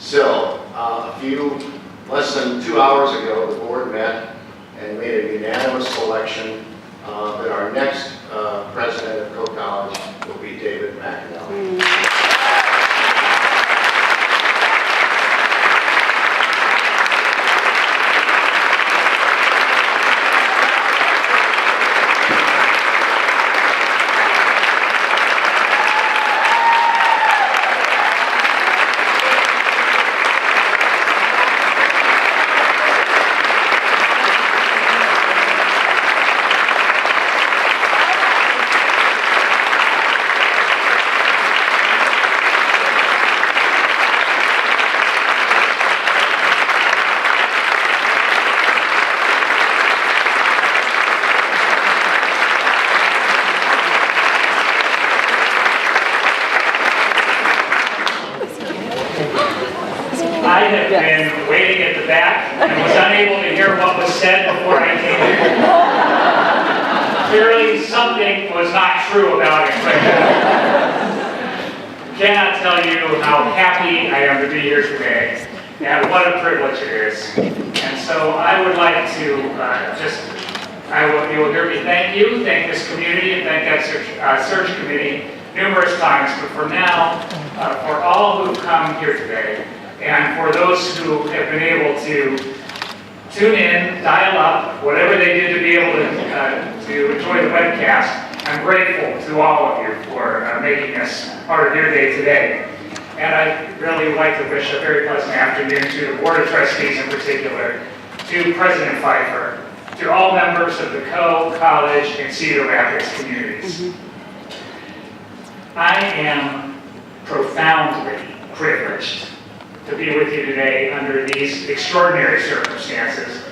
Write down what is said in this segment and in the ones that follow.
So, less than 2 hours ago, the board met and made a unanimous selection that our next president of Coe College will be David McInally. I have been waiting at the back and was unable to hear what was said before I came in. Clearly something was not true about it. Cannot tell you how happy I am to be here today and what a privilege it is. And so I would like to you will hear me thank this community, and thank that search committee numerous times. But for now, for all who've come here today, and for those who have been able to tune in, dial up, whatever they did to be able to enjoy the webcast, I'm grateful to all of you for making us part of your day today. And I'd really like to wish a very pleasant afternoon to the Board of Trustees in particular, to President Pfeiffer, to all members of the Coe College and Cedar Rapids communities. I am profoundly privileged to be with you today under these extraordinary circumstances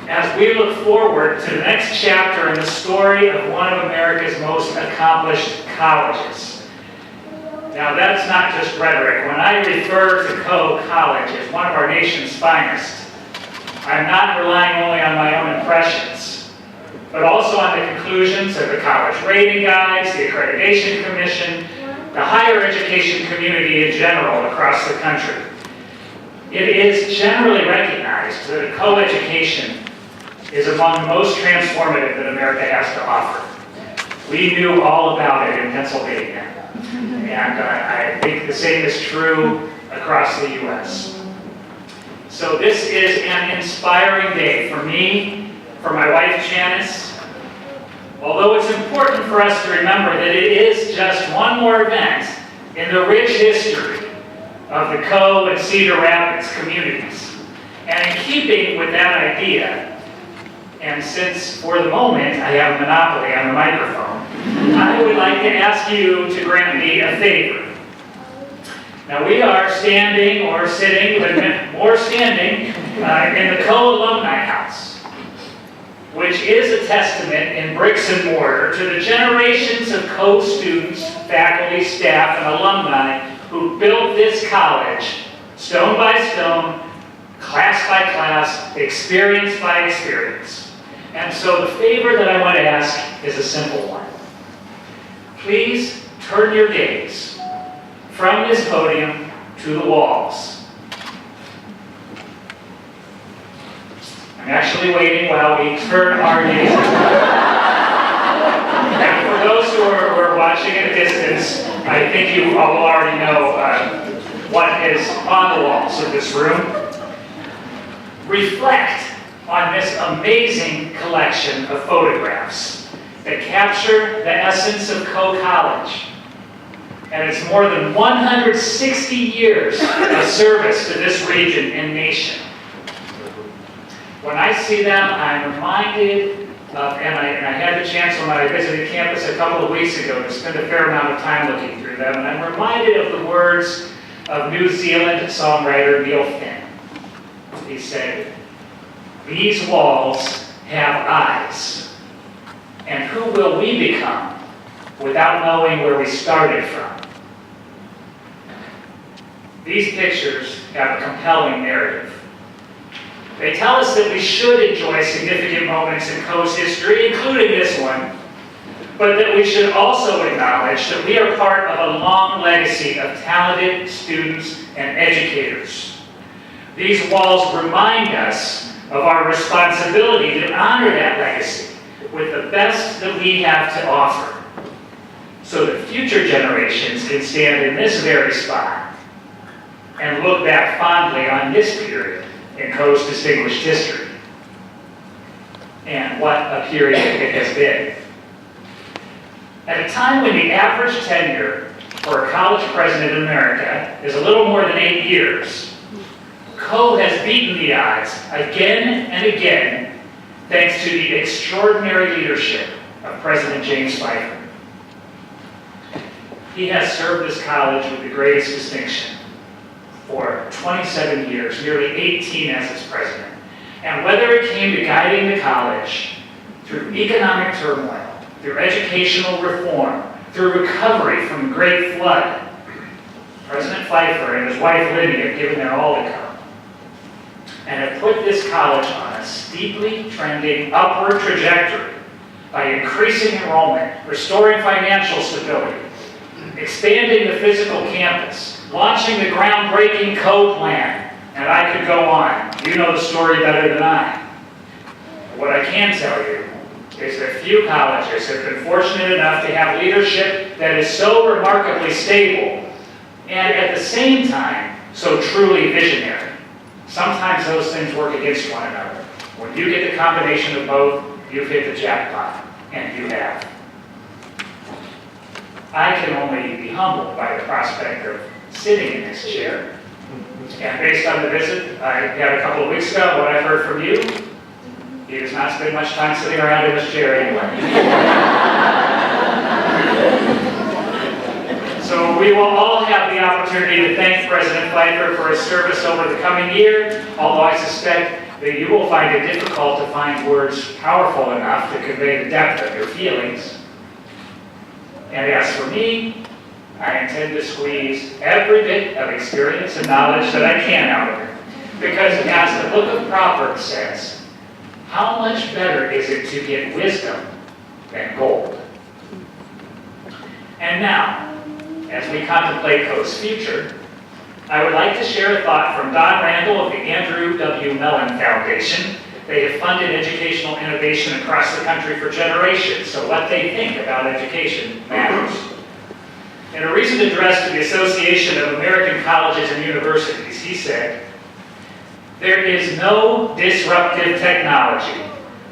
as we look forward to the next chapter in the story of one of America's most accomplished colleges. Now, that's not just rhetoric. When I refer to Coe College as one of our nation's finest, I'm not relying only on my own impressions, but also on the conclusions of the college rating guides, the Accreditation Commission, the higher education community in general across the country. It is generally recognized that co-education is among the most transformative that America has to offer. We knew all about it in Pennsylvania, and I think the same is true across the U.S. So this is an inspiring day for me, for my wife Janice. Although it's important for us to remember that it is just one more event in the rich history of the Coe and Cedar Rapids communities. And in keeping with that idea, and since for the moment I have a monopoly on the microphone, I would like to ask you to grant me a favor. Now we are standing or sitting, but more standing, in the Coe Alumni House, which is a testament in bricks and mortar to the generations of Coe students, faculty, staff, and alumni who built this college stone by stone, class by class, experience by experience. And so the favor that I want to ask is a simple one. Please turn your gaze from this podium to the walls. I'm actually waiting while we turn our gazes. And for those who are watching at a distance, I think you all already know what is on the walls of this room. Reflect on this amazing collection of photographs that capture the essence of Coe College and its more than 160 years of service to this region and nation. When I see them, I'm reminded of, and I had the chance when I visited campus a couple of weeks ago to spend a fair amount of time looking through them, and I'm reminded of the words of New Zealand songwriter Neil Finn. He said, "These walls have eyes, and who will we become without knowing where we started from?" These pictures have a compelling narrative. They tell us that we should enjoy significant moments in Coe's history, including this one, but that we should also acknowledge that we are part of a long legacy of talented students and educators. These walls remind us of our responsibility to honor that legacy with the best that we have to offer, so that future generations can stand in this very spot and look back fondly on this period in Coe's distinguished history. And what a period it has been. At a time when the average tenure for a college president in America is a little more than 8 years, Coe has beaten the odds again and again thanks to the extraordinary leadership of President James Pfeiffer. He has served this college with the greatest distinction for 27 years, nearly 18 as its president. And whether it came to guiding the college through economic turmoil, through educational reform, through recovery from the Great Flood, President Pfeiffer and his wife Lindy have given their all to Coe and have put this college on a steeply trending upward trajectory by increasing enrollment, restoring financial stability, expanding the physical campus, launching the groundbreaking Coe Plan, and I could go on. You know the story better than I. What I can tell you is that few colleges have been fortunate enough to have leadership that is so remarkably stable and at the same time so truly visionary. Sometimes those things work against one another. When you get the combination of both, you've hit the jackpot, and you have. I can only be humbled by the prospect of sitting in this chair. And based on the visit I had a couple of weeks ago, what I've heard from you, he does not spend much time sitting around in this chair anyway. So we will all have the opportunity to thank President Pfeiffer for his service over the coming year, although I suspect that you will find it difficult to find words powerful enough to convey the depth of your feelings. And as for me, I intend to squeeze every bit of experience and knowledge that I can out of it. Because as the book of Proverbs says, how much better is it to get wisdom than gold? And now, as we contemplate Coe's future, I would like to share a thought from Don Randall of the Andrew W. Mellon Foundation. They have funded educational innovation across the country for generations, so what they think about education matters. In a recent address to the Association of American Colleges and Universities, he said, "There is no disruptive technology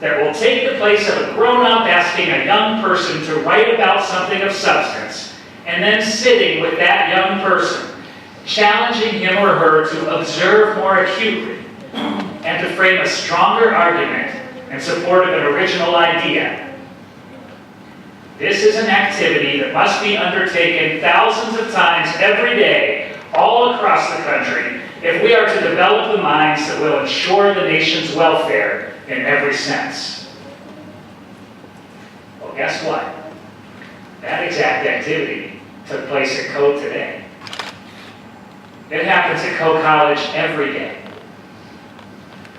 that will take the place of a grown-up asking a young person to write about something of substance, and then sitting with that young person, challenging him or her to observe more acutely, and to frame a stronger argument in support of an original idea. This is an activity that must be undertaken thousands of times every day, all across the country, if we are to develop the minds that will ensure the nation's welfare in every sense." Well, guess what? That exact activity took place at Coe today. It happens at Coe College every day.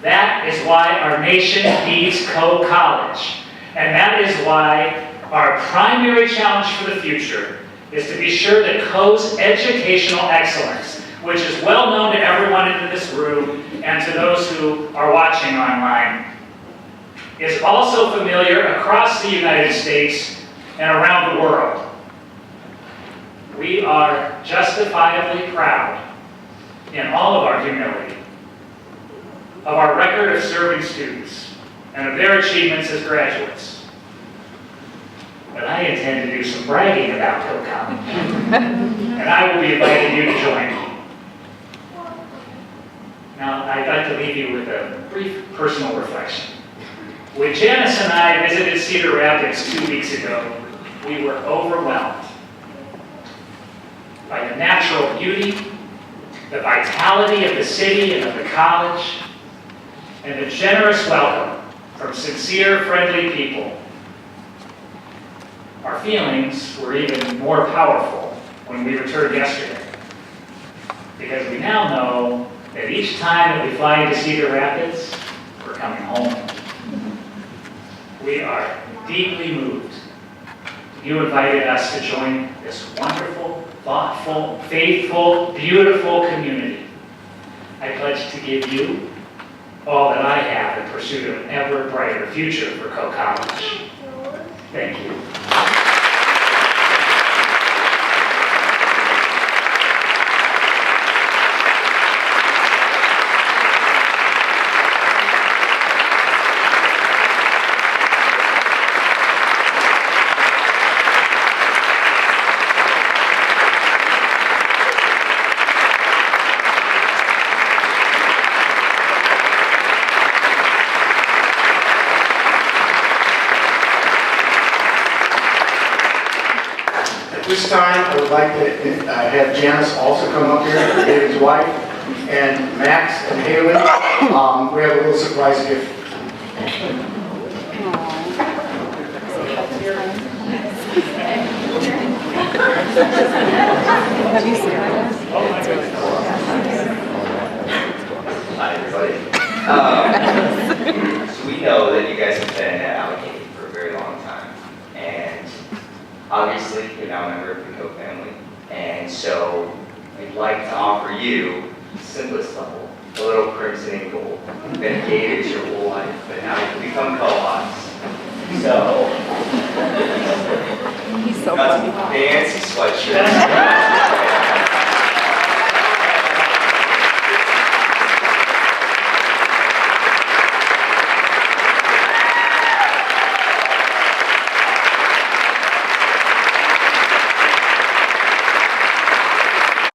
That is why our nation needs Coe College. And that is why our primary challenge for the future is to be sure that Coe's educational excellence, which is well known to everyone in this room and to those who are watching online, is also familiar across the United States and around the world. We are justifiably proud, in all of our humility, of our record of serving students and of their achievements as graduates. But I intend to do some bragging about Coe College, and I will be inviting you to join me. Now, I'd like to leave you with a brief personal reflection. When Janice and I visited Cedar Rapids 2 weeks ago, we were overwhelmed by the natural beauty, the vitality of the city and of the college, and the generous welcome from sincere, friendly people. Our feelings were even more powerful when we returned yesterday, because we now know that each time that we fly into Cedar Rapids, we're coming home. We are deeply moved. You invited us to join this wonderful, thoughtful, faithful, beautiful community. I pledge to give you all that I have in pursuit of an ever brighter future for Coe College. Thank you. This time, I would like to have Janice also come up here, David's wife, and Max and Haley. We have a little surprise gift. Have you seen it? Hi, everybody. So we know that you guys have been at Allegheny for a very long time, and obviously you're now a member of the Coe family, and so we'd like to offer you, simplest level, a little crimson and gold. Been engaged your whole life, but now you've become co-ops. So, He's so got funny. some fancy sweatshirts.